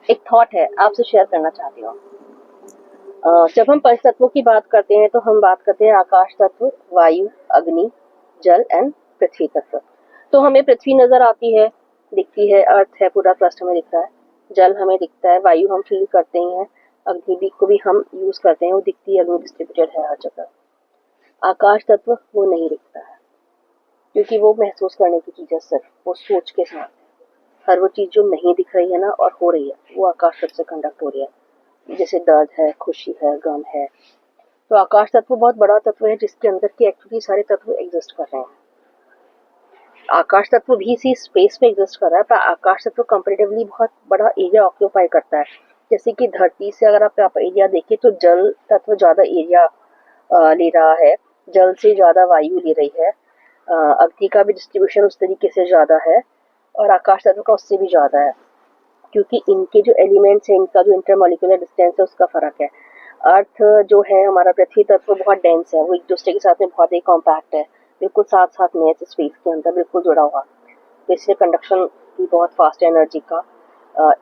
एक थॉट है, आपसे शेयर करना चाहती हूँ। जब हम पंच तत्वों की बात करते हैं तो हम बात करते हैं आकाश तत्व, वायु, अग्नि, जल एंड पृथ्वी तत्व। तो हमें पृथ्वी नजर आती है, दिखती है, अर्थ है, पूरा क्रस्ट हमें दिखता है। जल हमें दिखता है, वायु हम फील करते ही हैं, अग्नि भी को भी हम यूज करते हैं, वो दिखती है, अग्नि डिस्ट्रीब्यूटेड है हर जगह। आकाश तत्व वो नहीं दिखता है, क्योंकि वो महसूस करने की चीज है, सिर्फ वो सोच के साथ। हर वो चीज जो नहीं दिख रही है ना और हो रही है, वो आकाश तत्व से कंडक्ट हो रही है। जैसे दर्द है, खुशी है, गम है। तो आकाश तत्व बहुत बड़ा तत्व है, जिसके अंदर के एक्चुअली सारे तत्व एग्जिस्ट कर रहे हैं। आकाश तत्व भी इसी स्पेस में एग्जिस्ट कर रहा है, पर आकाश तत्व कंपेरेटिवली बहुत बड़ा एरिया ऑक्यूपाई करता है। जैसे कि धरती से अगर आप एरिया देखिए तो जल तत्व ज्यादा एरिया ले रहा है, जल से ज्यादा वायु ले रही है। अग्नि का भी डिस्ट्रीब्यूशन उस तरीके से ज्यादा है, और आकाश तत्व का उससे भी ज्यादा है, क्योंकि इनके जो एलिमेंट्स हैं, इनका जो इंटरमोलिकुलर डिस्टेंस है, उसका फर्क है। अर्थ जो है हमारा, पृथ्वी तत्व बहुत डेंस है, वो एक दूसरे के साथ में बहुत ही कॉम्पैक्ट है, बिल्कुल साथ साथ में है, स्पेस के अंदर बिल्कुल जुड़ा हुआ। तो इसलिए कंडक्शन भी बहुत फास्ट है एनर्जी का।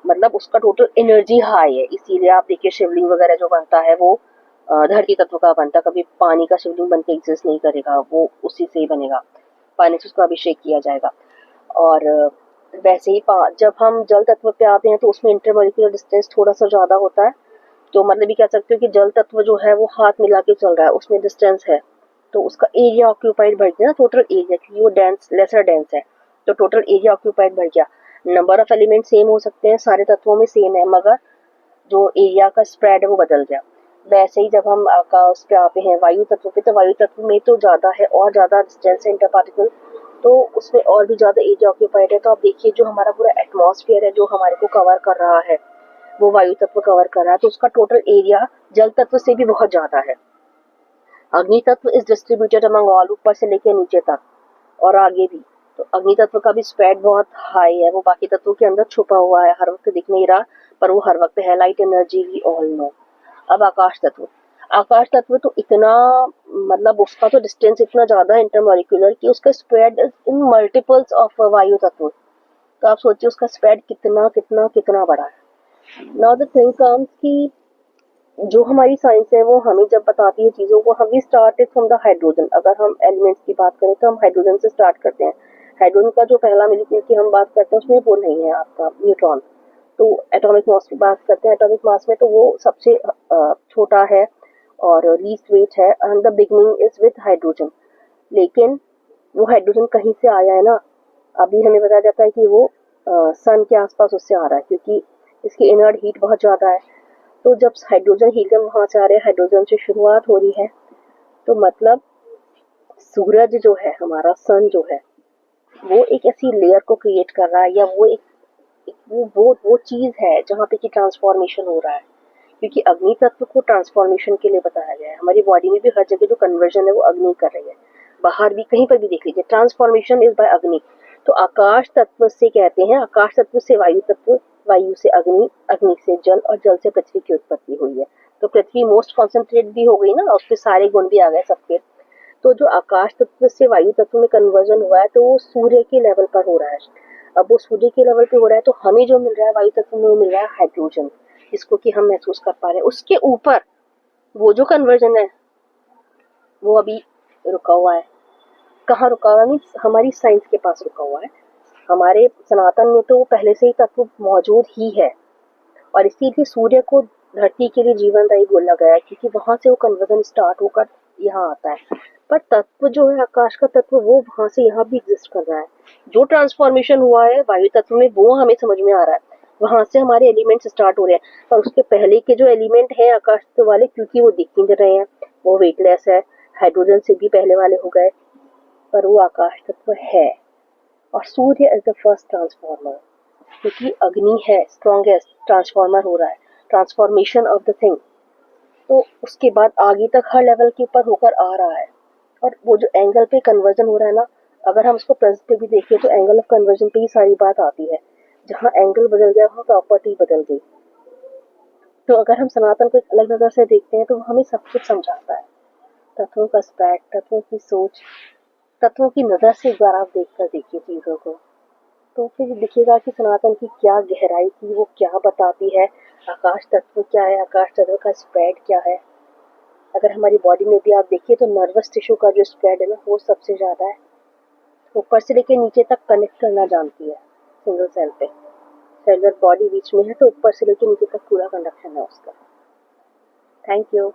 मतलब उसका टोटल एनर्जी हाई है, इसीलिए आप देखिए शिवलिंग वगैरह जो बनता है वो धरती तत्व का बनता है। कभी पानी का शिवलिंग बन के एग्जिस्ट नहीं करेगा, वो उसी से ही बनेगा, पानी से उसका अभिषेक किया जाएगा। और वैसे ही जब हम जल तत्व पे आते हैं तो उसमें इंटरमोलिकुलर डिस्टेंस थोड़ा सा ज्यादा होता है। तो मतलब ये कह सकते हो कि जल तत्व जो है वो हाथ मिला के चल रहा है, उसमें डिस्टेंस है, तो उसका एरिया ऑक्यूपाइड बढ़ गया, टोटल एरिया, क्योंकि वो डेंस, लेसर डेंस है, तो टोटल एरिया ऑक्यूपाइड बढ़ गया। नंबर ऑफ एलिमेंट सेम हो सकते हैं, सारे तत्वों में सेम है, मगर जो एरिया का स्प्रेड है वो बदल गया। वैसे ही जब हम आकाश पे आते हैं वायु तत्व पे, तो वायु तत्व में तो ज्यादा है और ज्यादा डिस्टेंस है इंटर पार्टिकल, तो उसमें और भी ज्यादा एरिया ऑक्यूपाइड है। तो आप देखिए जो हमारा पूरा एटमॉस्फेयर है, जो हमारे को कवर कर रहा है, वो वायु तत्व कवर कर रहा है, तो उसका टोटल एरिया जल तत्व से भी बहुत ज्यादा है। अग्नि तत्व इज डिस्ट्रीब्यूटेड अमंग ऑल, ऊपर से लेकर नीचे तक और आगे भी। तो अग्नि तत्व का भी स्प्रेड बहुत हाई है, वो बाकी तत्वों के अंदर छुपा हुआ है, हर वक्त दिख नहीं रहा, पर वो हर वक्त है। Light energy we all know. अब आकाश तत्व, आकाश तत्व तो इतना, मतलब उसका तो डिस्टेंस इतना ज्यादा है इंटरमोलिकुलर, कि उसका स्प्रेड इन मल्टीपल्स ऑफ वायु तत्व। तो आप सोचिए उसका स्प्रेड कितना कितना कितना बड़ा है। नाउ द थिंग कम्स कि जो हमारी साइंस है वो हमें जब बताती है चीजों को, हम स्टार्टेड फ्रॉम द हाइड्रोजन। अगर हम एलिमेंट्स की बात करें तो हम हाइड्रोजन से स्टार्ट करते हैं। हाइड्रोजन का जो पहला मॉलिक्यूल की हम बात करते हैं उसमें वो नहीं है आपका न्यूट्रॉन। तो एटॉमिक मास की बात करते हैं, एटॉमिक मास में तो वो सबसे छोटा है और लीस्ट वेट है, and the beginning is with hydrogen. लेकिन वो हाइड्रोजन कहीं से आया है ना, अभी हमें बताया जाता है कि वो सन के आसपास उससे आ रहा है, क्योंकि इसकी इनर्ट हीट बहुत ज्यादा है। तो जब हाइड्रोजन हीलियम वहां से आ रहे हैं, हाइड्रोजन से शुरुआत हो रही है, तो मतलब सूरज जो है हमारा, सन जो है, वो एक ऐसी लेयर को क्रिएट कर रहा है, या वो एक वो चीज है जहाँ पे कि ट्रांसफॉर्मेशन हो रहा है। क्योंकि अग्नि तत्व को ट्रांसफॉर्मेशन के लिए बताया गया है, हमारी बॉडी में भी हर जगह जो कन्वर्जन है वो अग्नि कर रही है। बाहर भी कहीं पर भी देख लीजिए, ट्रांसफॉर्मेशन इज बाय अग्नि। तो आकाश तत्व से कहते हैं, आकाश तत्व से वायु तत्व, वायु से अग्नि, अग्नि से जल, और जल से पृथ्वी की उत्पत्ति हुई है। तो पृथ्वी मोस्ट कॉन्सेंट्रेट भी हो गई ना, उसके सारे गुण भी आ गए सबके। तो जो आकाश तत्व से वायु तत्व में कन्वर्जन हुआ है, तो वो सूर्य के लेवल पर हो रहा है। अब वो सूर्य के लेवल पे हो रहा है, तो हमें जो मिल रहा है वायु तत्व में, वो मिल रहा है हाइड्रोजन, जिसको कि हम महसूस कर पा रहे हैं। उसके ऊपर वो जो कन्वर्जन है वो अभी रुका हुआ है। कहाँ रुका हुआ है? मीन्स हमारी साइंस के पास रुका हुआ है। हमारे सनातन में तो पहले से ही तत्व मौजूद ही है, और इसीलिए सूर्य को धरती के लिए जीवनदायी बोला गया है, क्योंकि वहां से वो कन्वर्जन स्टार्ट होकर यहाँ आता है। पर तत्व जो है आकाश का तत्व, वो वहां से यहाँ भी एग्जिस्ट कर रहा है। जो ट्रांसफॉर्मेशन हुआ है वायु तत्व में, वो हमें समझ में आ रहा है, वहां से हमारे एलिमेंट्स स्टार्ट हो रहे हैं। पर उसके पहले के जो एलिमेंट हैं आकाश तत्व वाले, क्योंकि वो दिख नहीं रहे हैं, वो वेटलेस है, हाइड्रोजन से भी पहले वाले हो गए, पर वो आकाश तत्व है। और सूर्य इज द फर्स्ट ट्रांसफॉर्मर, क्योंकि अग्नि है, स्ट्रॉन्गेस्ट ट्रांसफॉर्मर हो रहा है, ट्रांसफॉर्मेशन ऑफ द थिंग। तो उसके बाद आगे तक हर लेवल के ऊपर होकर आ रहा है। और वो जो एंगल पे कन्वर्जन हो रहा है ना, अगर हम उसको प्रेजेंट पे भी देखें तो एंगल ऑफ कन्वर्जन पे ही सारी बात आती है। जहाँ एंगल बदल गया वहाँ प्रॉपर्टी बदल गई। तो अगर हम सनातन को एक अलग नजर से देखते हैं तो हमें सब कुछ समझाता है। तत्वों का स्पेक्ट, तत्वों की सोच, तत्वों की नजर से एक बार आप देख कर देखिए चीजों को, तो फिर दिखेगा कि सनातन की क्या गहराई थी, वो क्या बताती है, आकाश तत्व क्या है, आकाश तत्व का स्प्रेड क्या है। अगर हमारी बॉडी में भी आप देखिए तो नर्वस टिश्यू का जो स्प्रेड है ना वो सबसे ज़्यादा है, ऊपर से लेके नीचे तक कनेक्ट करना जानती है सिंगल सेल पे। सेलुलर बॉडी बीच में है तो ऊपर से लेके नीचे तक पूरा कंडक्शन है उसका। Thank you.